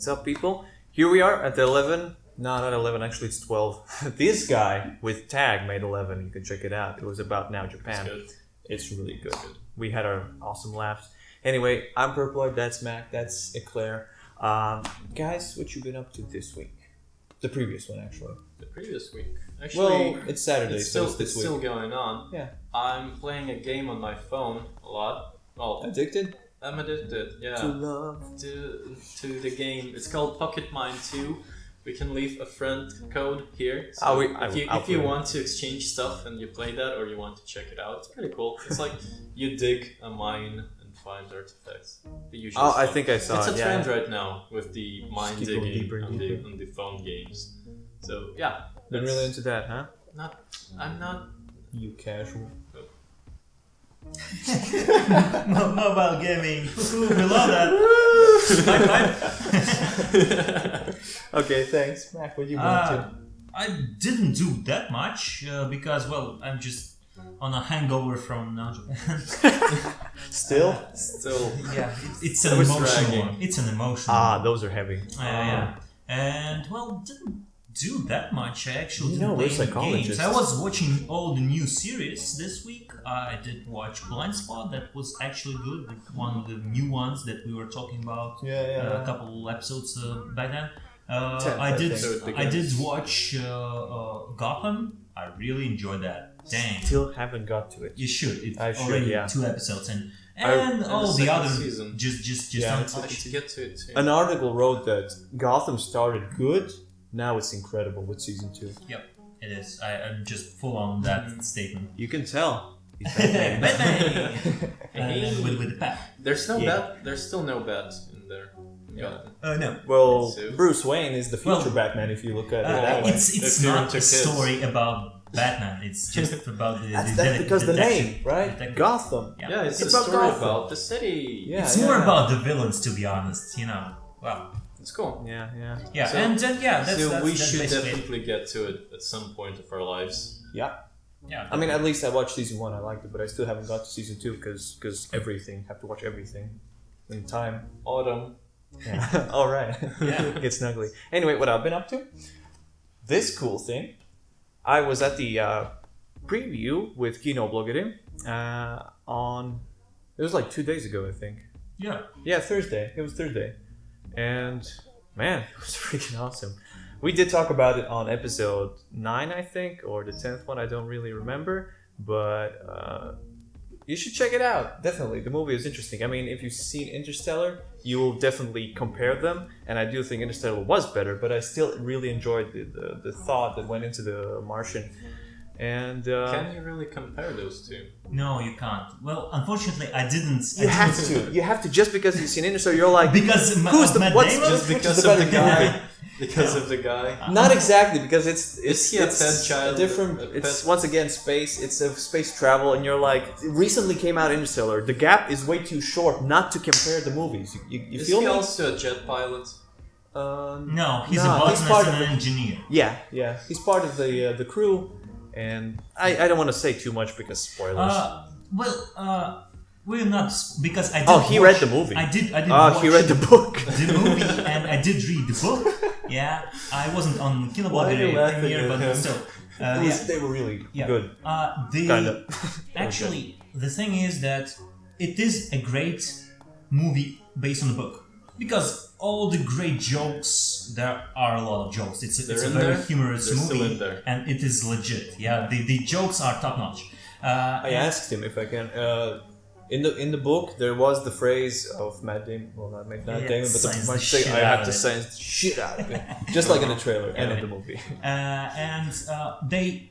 What's up, people? Here we are at the 11. No, not 11. Actually, it's 12. This guy with tag made 11. You can check it out. It was about Now Japan. It's really good. We had our awesome laughs. Anyway, I'm Purploid. That's Mac. That's Eclair. Guys, what you been up to this week? The previous one, actually. The previous week. Actually, well, it's Saturday, so it's this week. Still going on. Yeah. I'm playing a game on my phone a lot. Well, addicted? I'm addicted, yeah. To love. To the game. It's called Pocket Mine 2. We can leave a friend code here. So if you want to exchange stuff and you play that, or you want to check it out, it's pretty cool. It's like you dig a mine and find artifacts. The usual stuff. I think I saw it. It's a trend right now with the mine digging on the phone games. So yeah. Been really into that, huh? I'm not. You casual. Mobile gaming. We love that. Okay, thanks. Mac, what you been up to? I didn't do that much because, well, I'm just on a hangover from Now Japan. Still? Yeah, it's an emotional one. It's an emotional one. Those are heavy. Yeah. And, well, didn't do that much. I actually didn't play any games. I was watching all the new series this week. I did watch Blind Spot. That was actually good. One of the new ones that we were talking about a couple episodes back then. I did watch Gotham. I really enjoyed that. Dang. Still haven't got to it. You should. It's already 2 episodes in. And all the other season. Just I should get to it too. An article wrote that Gotham started good. Now it's incredible with season 2. Yep, it is. I'm just full on that statement. You can tell. Batman! with the pack. There's still no bat in there. No. Well, Bruce Wayne is the future Batman if you look at it that way. It's not a story about Batman. It's just about that's because the name, right? Gotham. Yeah, it's a story about the city. Yeah, it's more about the villains, to be honest. Well. It's cool. Yeah. So, we should definitely get to it at some point of our lives. Yeah. I mean, at least I watched season 1. I liked it, but I still haven't got to season 2 because everything. Have to watch everything in time. Autumn. Yeah. All right. Yeah. Get snuggly. Anyway, what I've been up to? This cool thing. I was at the preview with Kino Bloggere on. It was like 2 days ago, I think. Yeah. Yeah, Thursday. It was Thursday. And man, it was freaking awesome. We did talk about it on episode 9, I think, or the 10th one. I don't really remember, but you should check it out. Definitely, the movie is interesting. I mean, if you've seen Interstellar, you will definitely compare them. And I do think Interstellar was better, but I still really enjoyed the thought that went into the Martian. And can you really compare those two? No, you can't. Well, unfortunately, I didn't. You have to. You have to. Just because you've seen Interstellar, you're like, because who's the Matt what's Damon? just because of the guy. Because of the guy. Not exactly, because it's a different. It's once again space. It's a space travel, and you're like, it recently came out Interstellar. The gap is way too short not to compare the movies. You is feel he me? Also a jet pilot? No, he's an engineer. Yeah. He's part of the crew. And I don't want to say too much because spoilers. We're not because I did. He read the movie. I did. He read the book. The movie, and I did read the book. Yeah, I wasn't on Kino Bloggere premiere, but still, they were really good. Kind of. Actually, the thing is that it is a great movie based on the book because all the great jokes, there are a lot of jokes. It's a very humorous movie, and it is legit. Yeah, the jokes are top notch. I asked him if I can. In the book, there was the phrase of Matt Damon. Well, not Matt Damon, but I have to science shit out of it, just like in the trailer and in the movie. And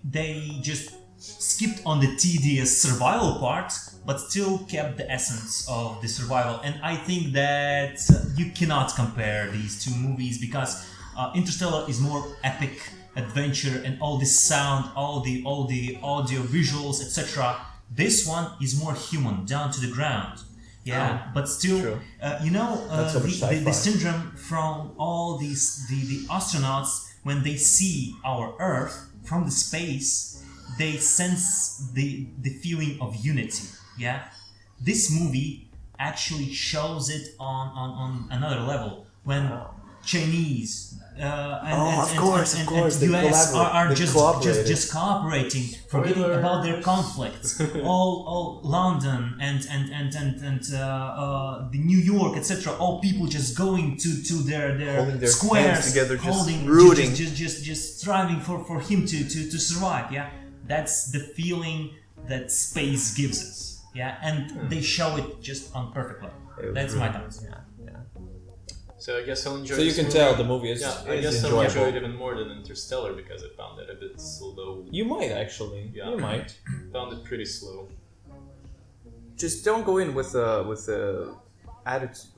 they just skipped on the tedious survival part, but still kept the essence of the survival. And I think that you cannot compare these two movies because Interstellar is more epic adventure and all the sound, all the audio visuals, etc. This one is more human, down to the ground. Yeah, but still, the syndrome from all these the astronauts when they see our Earth from the space, they sense the feeling of unity. Yeah, this movie actually shows it on another level when Chinese. Of course. And US are just cooperating, forgetting about their conflicts. all London and the New York, etc. All people just going to their squares, together, holding, rooting, just striving for him to survive. Yeah, that's the feeling that space gives us. Yeah, and they show it just on perfect level. That's my thoughts. Yeah. So I guess I'll enjoy. So you can tell the movie is I guess enjoyable. I'll enjoy it even more than Interstellar because I found it a bit slow. You might actually. Yeah. You might. Found it pretty slow. Just don't go in with a attitude,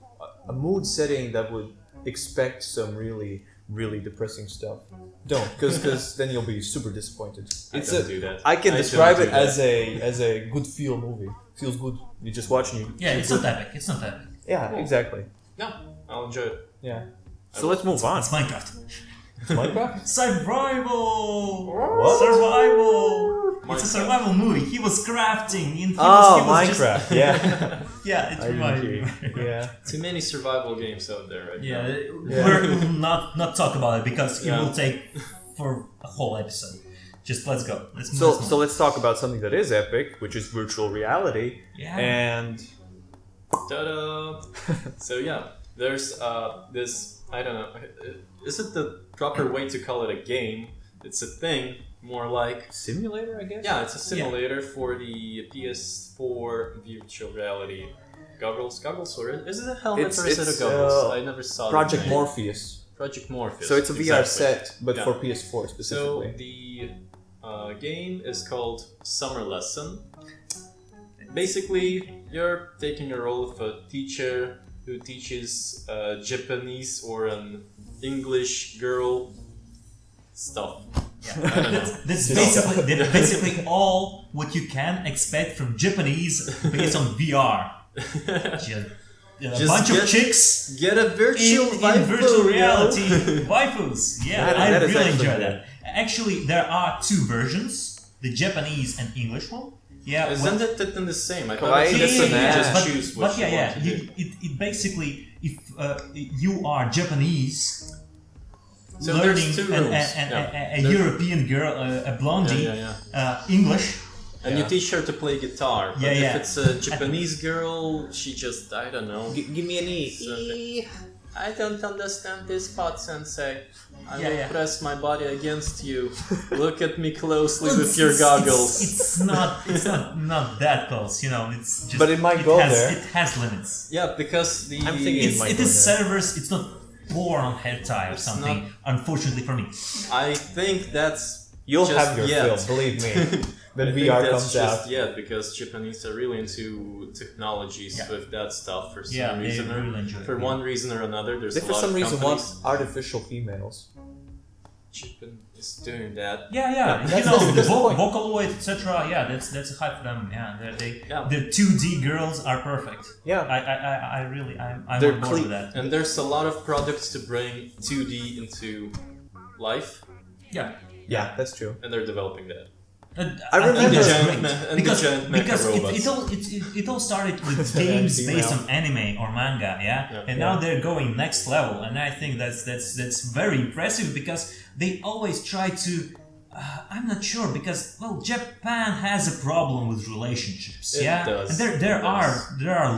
a mood setting that would expect some really depressing stuff. Don't, because then you'll be super disappointed. Do that. I can describe it as a good feel movie. Feels good. You're just watching it. Yeah, it's not epic. Yeah, exactly. No, I'll enjoy it. Yeah. So let's move on. It's Minecraft. Minecraft? Survival! What? Survival! Minecraft. It's a survival movie. He was crafting. He Oh, was Minecraft. Yeah. Yeah, it reminded me. Yeah. Too many survival games out there right now. We'll not talk about it because it will take for a whole episode. Just let's go. So let's talk about something that is epic, which is virtual reality. Yeah. And Ta-da! So yeah, there's this, I don't know, is it the proper way to call it a game? It's a thing, more like... Simulator, I guess? Yeah, it's a simulator for the PS4 virtual reality goggles, or is it a helmet or is it a goggles? I never saw Project Morpheus. Project Morpheus. So it's a VR set, but for PS4 specifically. So the game is called Summer Lesson. Basically, you're taking a role of a teacher who teaches Japanese or an English girl stuff. Yeah. I don't know. That's basically all what you can expect from Japanese based on VR. Just bunch of chicks get a virtual in virtual reality waifus. Yeah, I really enjoy that. Actually, there are two versions: the Japanese and English one. Yeah, isn't it the same? I thought just choose which you want to do. It basically, if you are Japanese, so learning two rooms. a European girl, a blondie, English. And you teach her to play guitar. But if it's a Japanese girl, she just, I don't know. Give me an E. I don't understand this part, sensei. I will press my body against you. Look at me closely with your goggles. It's not that close, you know. It's just. But it might go there. It has limits. Yeah, because I'm thinking it is servers. It's not porn on hentai or something. Unfortunately for me. I think that's. You'll have your fill, believe me. When VR comes out. Yeah, because Japanese are really into technologies with that stuff for some reason. For one reason or another, there's a lot of companies. For some reason want artificial females. Japan is doing that. Yeah. You know, the Vocaloid, etc. Yeah, that's a hype for them. Yeah, the 2D girls are perfect. Yeah, I'm on board with that. And there's a lot of products to bring 2D into life. Yeah, that's true. And they're developing that. I remember because it all started with games based on anime or manga, and now they're going next level, and I think that's very impressive because they always try to. I'm not sure because Japan has a problem with relationships, It does. And there are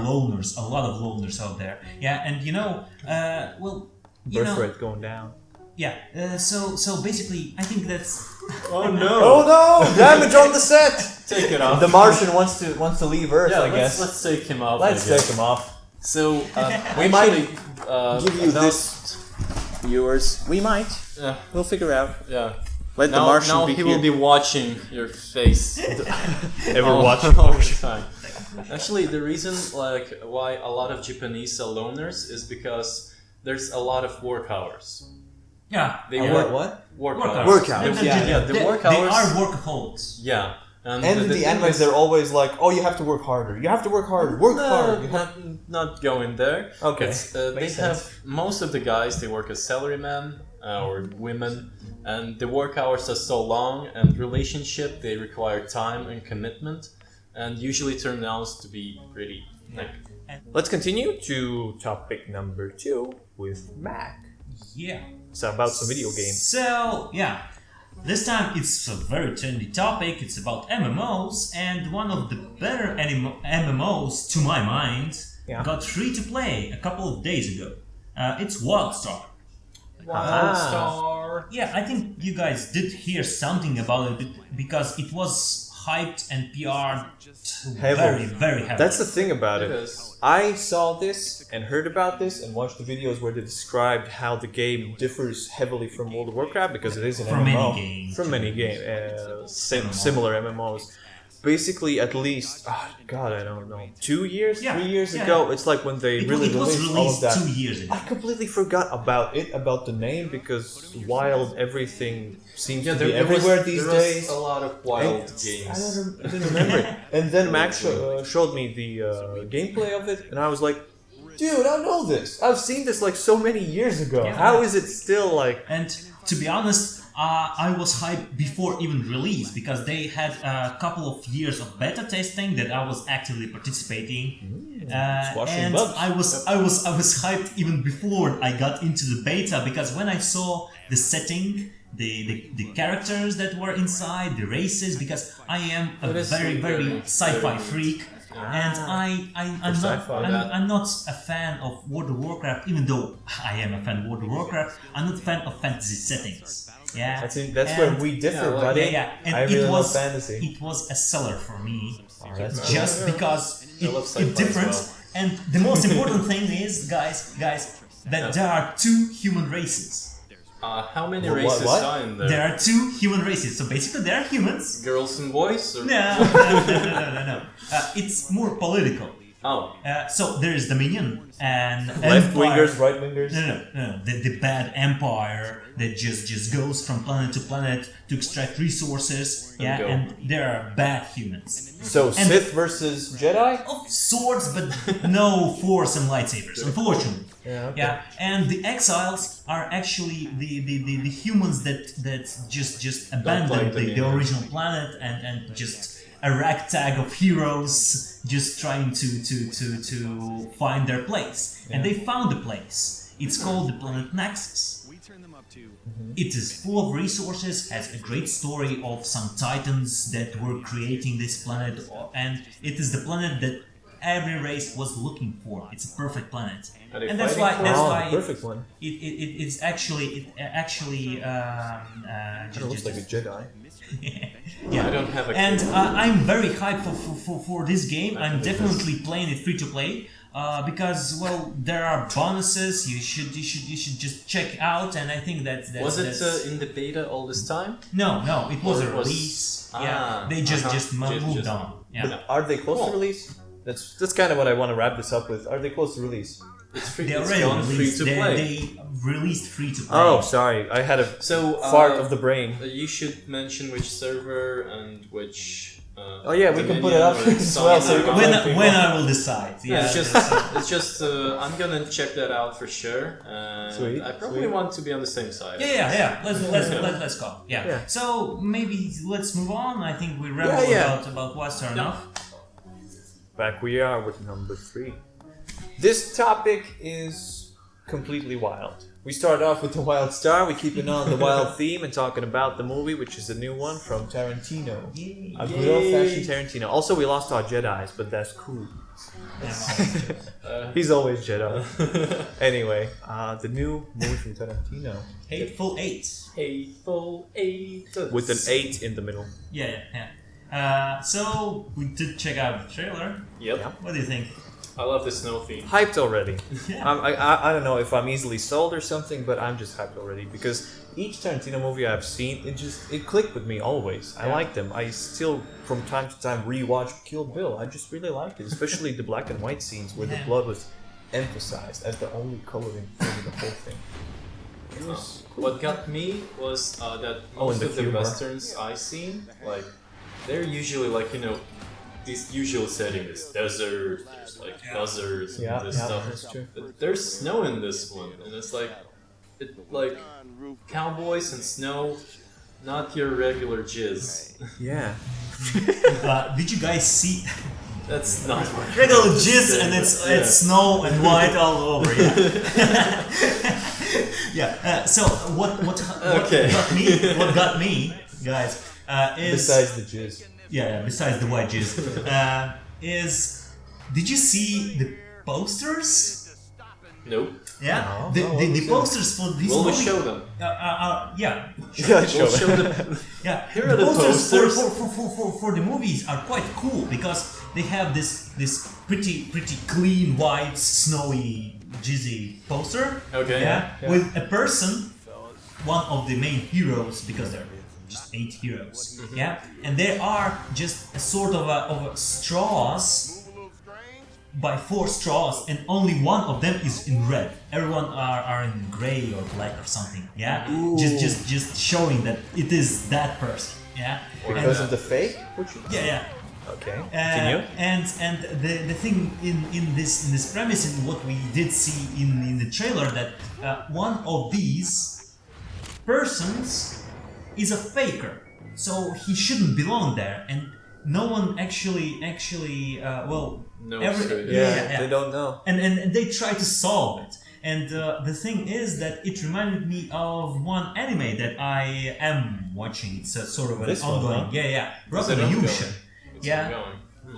loners, a lot of loners out there, and birth rate going down. Yeah, so basically, I think that's. Oh no! Oh no! Damage on the set. Take it off. The Martian wants to leave Earth. I guess. Let's take him off. Let's take him off. So we might give you this, viewers. We might. Yeah. We'll figure out. Yeah. Let the Martian now be he here. will be watching your face. Ever watching all the time. Actually, the reason why a lot of Japanese are loners is because there's a lot of work hours. Yeah. They work what? Work hours. Work hours. The work hours. They are workaholics. Yeah. And in the animes, they're always like, "Oh, you have to work harder. You have to work harder. Work hard." Not going there. Okay. They have most of the guys. They work as salarymen or women, and the work hours are so long. And relationship, they require time and commitment, and usually turn out to be pretty. Let's continue to topic number 2 with Mac. Yeah. So about some video games. So, yeah. This time it's a very trendy topic. It's about MMOs, and one of the better MMOs, to my mind, got free to play a couple of days ago. It's Wildstar. Wildstar. Yeah, I think you guys did hear something about it because it was hyped and PR'd very, very heavily. That's the thing about it. is. I saw this and heard about this and watched the videos where they described how the game differs heavily from World of Warcraft because it is an MMO. From many games. Similar MMOs. Basically, at least, I don't know, 2 years, 3 years ago, it's like when they released all of that. 2 years ago. I completely forgot about the name, because Wild everything seems to be everywhere these days. There was a lot of Wild games. I didn't remember it. And then Max showed me the gameplay of it, and I was like, dude, I know this. I've seen this like so many years ago. Yeah. How is it still like... And to be honest, I was hyped before even release because they had a couple of years of beta testing that I was actively participating. And I was hyped even before I got into the beta because when I saw the setting, the characters that were inside, the races, because I am a very sci-fi freak. And I'm not a fan of World of Warcraft, even though I am a fan of World of Warcraft. I'm not a fan of fantasy settings. Yeah, that's where we differ, buddy. Yeah. And I really love fantasy. It was a seller for me, that's just because it's different. And the most important thing is, guys, that there are 2 human races. How many races are in there? There are 2 human races, so basically there are humans. Girls and boys? Or? No. It's more political. Oh. So there is Dominion and left-wingers, right-wingers. No. The bad empire that just goes from planet to planet to extract resources. And there are bad humans. So Sith versus Jedi? Of sorts, but no force and lightsabers, unfortunately. Yeah. And the exiles are actually the humans that just abandoned the original planet and just a ragtag of heroes just trying to find their place. And they found the place. It's called the planet Naxxus. It is full of resources, has a great story of some titans that were creating this planet, and it is the planet that every race was looking for. It's a perfect planet. And that's why perfect one. It's actually It looks like a Jedi. Yeah. I don't have a and I'm very hyped for this game. I'm definitely playing it free to play because there are bonuses you should just check out, and I think that's was it in the beta all this time? No, it was a release. They just moved on. Yeah. Are they close to release? That's kind of what I want to wrap this up with. Are they close to release? It's free. They it's already gone released. free to play. They released free to play. Oh, sorry. I had a fart of the brain. You should mention which server and which. We can put it up as well. So when I will decide. Yeah, it's just. I'm gonna check that out for sure. Sweet. I probably want to be on the same side. Yeah. Let's go. Yeah. So maybe let's move on. I think we rambled about Wildstar enough. Back we are with number 3. This topic is completely wild. We started off with the Wildstar. We keep it on the wild theme and talking about the movie, which is a new one from Tarantino. A good old-fashioned Tarantino. Also, we lost our Jedis, but that's cool. He's always Jedi. Anyway, the new movie from Tarantino. Hateful Eight. Hateful Eight. With an 8 in the middle. Yeah. So we did check out the trailer. Yep. Yeah. What do you think? I love the snow theme. Hyped already. Yeah. I don't know if I'm easily sold or something, but I'm just hyped already because each Tarantino movie I've seen, it clicked with me always. I like them. I still from time to time rewatch Kill Bill. I just really like it, especially the black and white scenes where the blood was emphasized as the only coloring thing in the whole thing. It was cool. What got me was that most of the humor. Westerns I've seen, like they're usually like these usual settings, desert, there's like buzzards and this stuff. That's true. But there's snow in this one, and it's like cowboys and snow, not your regular jizz. Yeah. Did you guys see? That's not what Regular jizz and it's snow and white all over. Yeah. Yeah. So what got me, guys, is besides the jizz. Yeah. Besides the white jizz, is did you see the posters? Nope. Yeah. The posters for this movie. Will we show them? Yeah. Yeah, We'll show them. Yeah. Here are the posters. For the movies are quite cool because they have this pretty clean white snowy jizzy poster. Okay. Yeah. With a person, one of the main heroes, because there are just 8 heroes. Mm-hmm. Yeah. And there are just a sort of a straws. By 4 straws, and only one of them is in red. Everyone are in gray or black or something. Yeah, just showing that it is that person. Yeah, Because of the fake? yeah. Okay. Continue. And the thing in this premise, and what we did see in the trailer, that one of these persons is a faker, so he shouldn't belong there, and no one actually No, they don't know. and they try to solve it. And the thing is that it reminded me of one anime that I am watching. It's a sort of an ongoing. Huh? Yeah. Rock no Yusha. Yeah.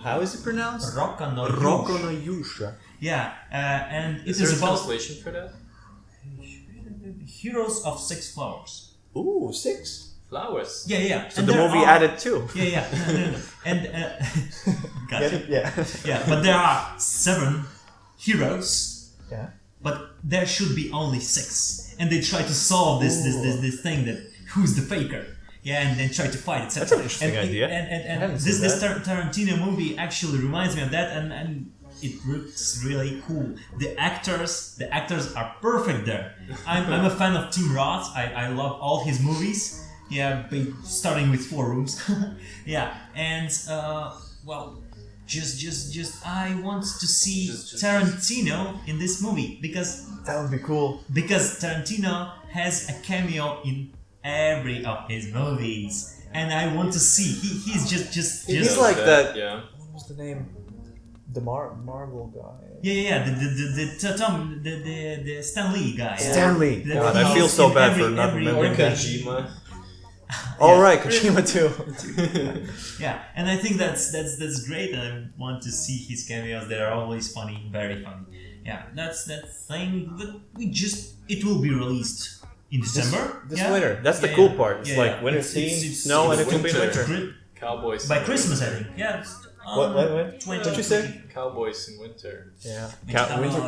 How is it pronounced? Rock no Yusha. Yeah, and Is it there is a about translation for that? Heroes of 6 Flowers. Ooh, 6. Flowers. Yeah. So the movie added 2. Yeah. No. And gotcha. Yeah. But there are 7 heroes. Yeah. But there should be only 6, and they try to solve this thing that who's the faker. Yeah, and then try to fight, etc. That's an interesting idea. And this Tarantino movie actually reminds me of that, and it looks really cool. The actors are perfect there. I'm a fan of Tim Roth. I love all his movies. Yeah, starting with 4 Rooms. Yeah, and just I want to see Tarantino in this movie because that would be cool. Because Tarantino has a cameo in every of his movies, and I want to see. He's just He's like that. Yeah. What was the name? The Marvel guy. Yeah. The Stan Lee guy. Stan Lee. God, I feel so bad for not remembering that. Kojima. All right, Kojima too. Yeah, and I think that's great, and I want to see his cameos. They are always funny, very funny. Yeah, that's that thing. But it will be released in December. This winter. That's the cool part. It's like winter theme, snow, and it will be winter. winter. Cowboys. By Christmas, I think. Yeah. What? What'd you say? Cowboys in winter. Yeah. Winter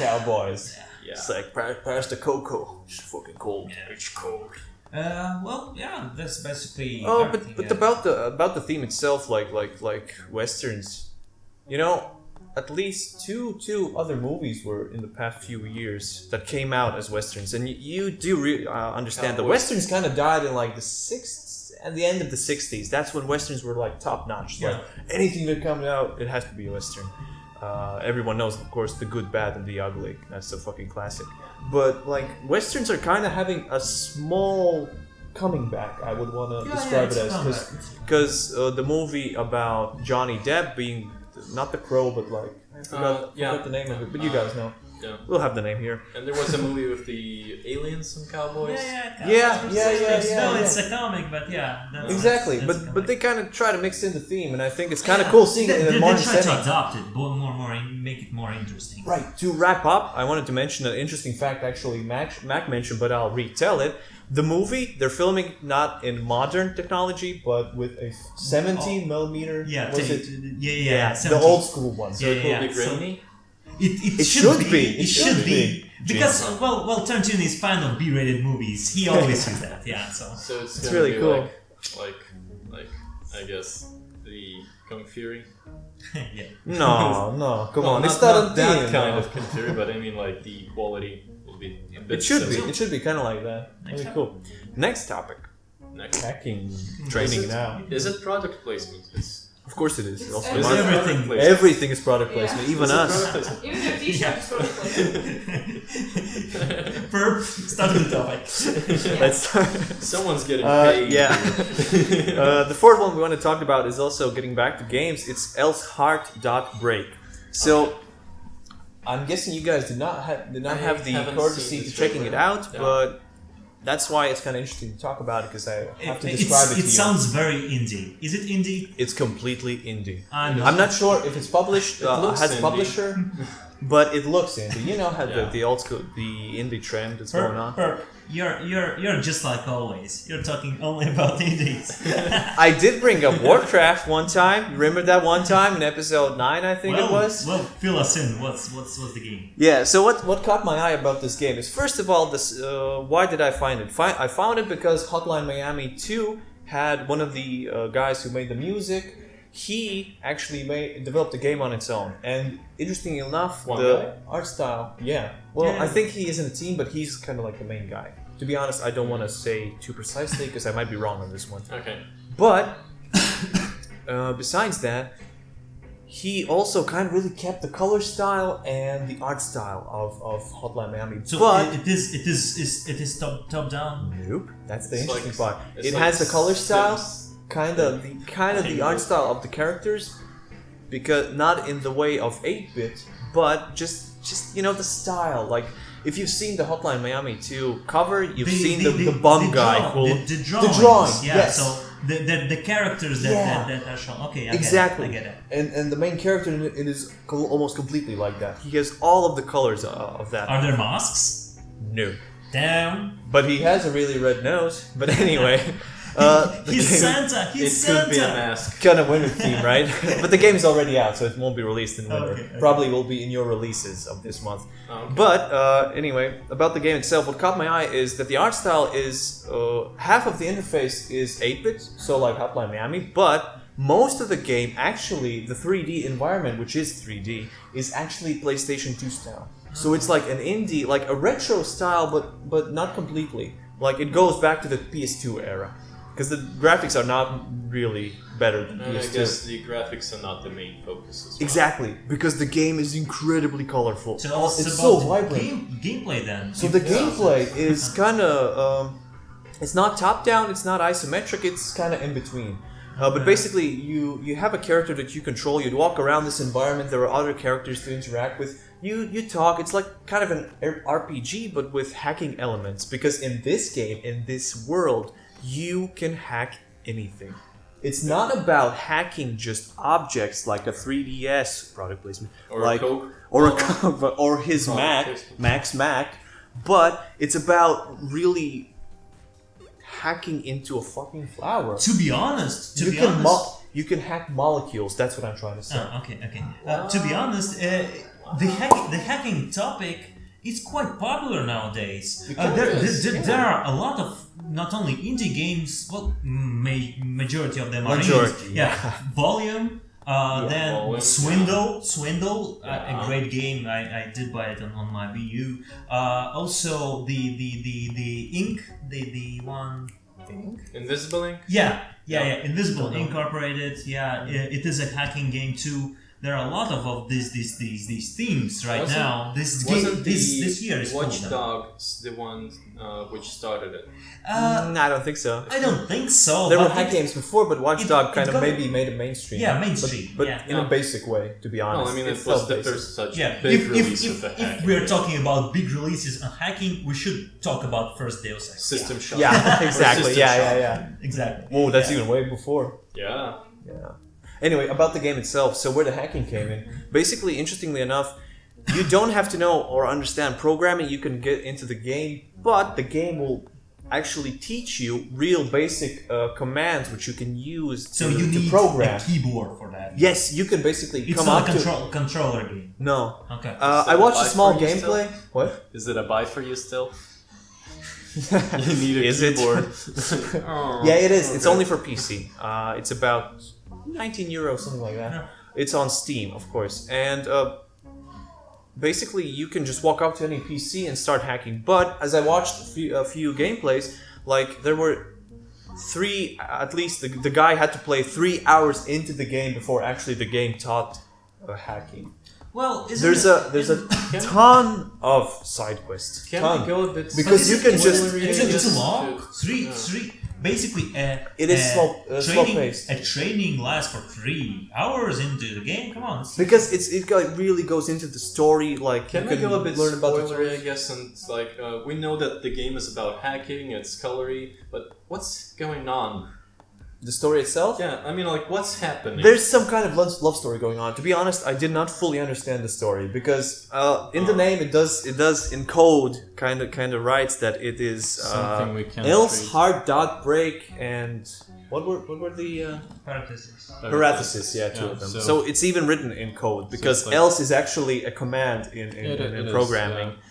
Cowboys. Yeah. It's like pass the cocoa. It's fucking cold. Yeah. It's cold. That's basically. Oh, but about the theme itself, like westerns, at least two other movies were in the past few years that came out as westerns, and you do understand the westerns kind of died in like at the end of the 60s. That's when westerns were like top notch. Yeah. Like anything that comes out, it has to be a western. Everyone knows, of course, The Good, Bad, and the Ugly. That's a fucking classic. But like westerns are kind of having a small coming back. I would want to describe it as because the movie about Johnny Depp being not the Crow, but like I forgot the name of it. But you guys know. Yeah. We'll have the name here. And there was a movie with the aliens and cowboys. Yeah. No, it's yeah. a comic, but yeah. Exactly, that's but they kind of try to mix in the theme, and I think it's kind of cool seeing it in a modern setting. They try to adopt it, more, make it more interesting. Right. To wrap up, I wanted to mention an interesting fact. Actually, Mac mentioned, but I'll retell it. The movie they're filming not in modern technology, but with a 17 millimeter. Yeah. The old school one. So it will be grainy. It should be. It should be. Because Tarantino is fan of B-rated movies. He always uses that. Yeah. So it's really cool. Like I guess the Kung Fury. Yeah. No, come on. It's not that kind of Kung Fury, but I mean like the quality will be a bit. It should be kind of like that. Really cool. Next topic. Hacking training now. Is it product placement? Of course it is. Everything is product placement. Even us. Even their t-shirt is product placement. Perp, start the topic. Let's start. Someone's getting paid. The fourth one we want to talk about is also getting back to games. It's Heart.Break. So, I'm guessing you guys did not have the haven't courtesy seen to the checking it trailer. out, Yeah. but that's why it's kind of interesting to talk about it because I have to describe it to you. It sounds very indie. Is it indie? It's completely indie. I'm not sure if it's published, looks has a indie. publisher, but it looks indie. You know how Yeah. the old school, the indie trend that's going on. You're just like always. You're talking only about indies. I did bring up Warcraft one time. Remember that one time in episode 9, I think it was? Well, fill us in. What's the game? Yeah, so what caught my eye about this game is, first of all, this why did I find it? I found it because Hotline Miami 2 had one of the guys who made the music. He actually developed a game on its own. And interestingly enough, the art style, I think he is in a team, but he's kind of like the main guy. To be honest, I don't want to say too precisely because I might be wrong on this one. Okay. But besides that, he also kind of really kept the color style and the art style of Hotline Miami. So but it is top down. nope, that's the It's interesting like- part. it's It like has the color style, Sims. kind of the art style of the characters, because not in the way of 8-bit, but just the style. Like if you've seen the Hotline Miami 2 cover, you've seen the bum guy who the drawings. drawing. Yeah. Yes. So the characters that are shown. Okay. Exactly. I get it. And the main character in it is almost completely like that. He has all of the colors of that. Are there masks? No. Damn. But he has a really red nose. But anyway, He's Santa. He's It Santa. could be a mask. kind of winter theme, right? But the game is already out, so it won't be released in winter. Okay. Probably will be in your releases of this month. Oh, okay. But anyway, about the game itself, what caught my eye is that the art style is half of the interface is 8-bit, so like Hotline Miami, but most of the game, actually, the 3D environment, which is 3D, is actually PlayStation 2 style. So it's like an indie, like a retro style, but not completely. Like it goes back to the PS2 era. Because the graphics are not really better than And I PS2. guess the graphics are not the main focus as well. Exactly, because the game is incredibly colorful. So tell us It's about so vibrant. gameplay then. So the gameplay is kind of, it's not top down, it's not isometric, it's kind of in between. But basically, you have a character that you control. You walk around this environment. There are other characters to interact with. You talk. It's like kind of an RPG, but with hacking elements. Because in this game, in this world, you can hack anything. It's not about hacking just objects like a 3DS product placement, Or like a Coke. or a Coke, or his Oh, Mac, Facebook. Mac's Mac. But it's about really hacking into a fucking flower. To be honest, You can hack molecules. That's what I'm trying to say. Okay. To be honest, the hacking topic is quite popular nowadays. There are a lot of not only indie games, well, majority of them are Majority, indies. Yeah, Volume. Then Volume, Swindle, a great game. I did buy it on my Wii U. Also the Ink, the one. Invisible Ink? Yeah. Invisible Incorporated. Yeah, it is a hacking game too. There are a lot of these themes right now. This year is Watch full of them. Dogs the one which started it. I don't think so. I don't think so. There were but hack it- games before, but Watch Dog kind of got- maybe made it mainstream. Yeah, mainstream, But yeah. in a basic way, to be No, honest. I mean it felt was the basic. first such Yeah, big release of the if hack. we're talking about big releases on hacking, we should talk about first Deus Ex. System Shock. Yeah, exactly. System Yeah, Shock. yeah. Exactly. Whoa, that's Yeah. even way before. Yeah. Yeah. Anyway, about the game itself, so where the hacking came in. Basically, interestingly enough, you don't have to know or understand programming, you can get into the game, but the game will actually teach you real basic commands which you can use So to, you to need program. a keyboard for that. Yes, you can basically It's come not up a controller game. to... No. Okay. I watched a buy small for you still? gameplay. What? Is it a buy for you still? You need a Is it? keyboard. Oh, Yeah, it is. It's okay. only for PC. It's about 19 euros, something like that. Yeah. It's on Steam, of course. And basically, you can just walk up to any PC and start hacking. But as I watched a few gameplays, like there were at least the guy had to play 3 hours into the game before actually the game taught hacking. Well, There's a ton of side quests. Can ton. we go a bit... Because you can just- Is it too long? Yeah. Three. basically slow-paced. A training lasts for 3 hours into the game. Come on, because it really goes into the story. Like can you we go a bit learn about the spoilery, I guess, and like we know that the game is about hacking, it's colory, but what's going on? The story itself? Yeah, I mean, like, what's happening? There's some kind of love story going on. To be honest, I did not fully understand the story because in the name it does in code kind of writes that it is something we can else Heart.Break and what were the parentheses? Yeah, two of them. So it's even written in code because like, else is actually a command in programming. Is, yeah.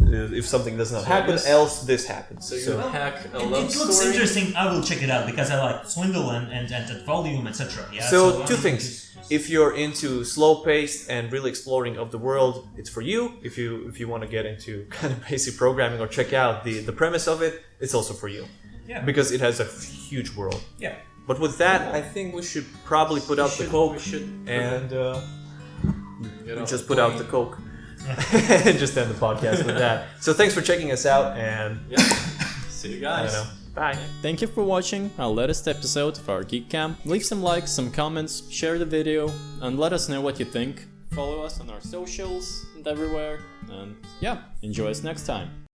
If something does not happen, else this happens. So you hack a love story. It looks interesting. I will check it out because I like Swindle and volume, etc. Yeah. So two things. If you're into slow-paced and really exploring of the world, it's for you. If you want to get into kind of basic programming or check out the premise of it, it's also for you. Yeah. Because it has a huge world. Yeah. But with that, I think we should probably put out the Coke and just put out the Coke. And just end the podcast with that. So thanks for checking us out and see you guys. I don't know. Bye. Thank you for watching our latest episode of our Geek Camp. Leave some likes, some comments, share the video, and let us know what you think. Follow us on our socials and everywhere. And yeah, enjoy us next time.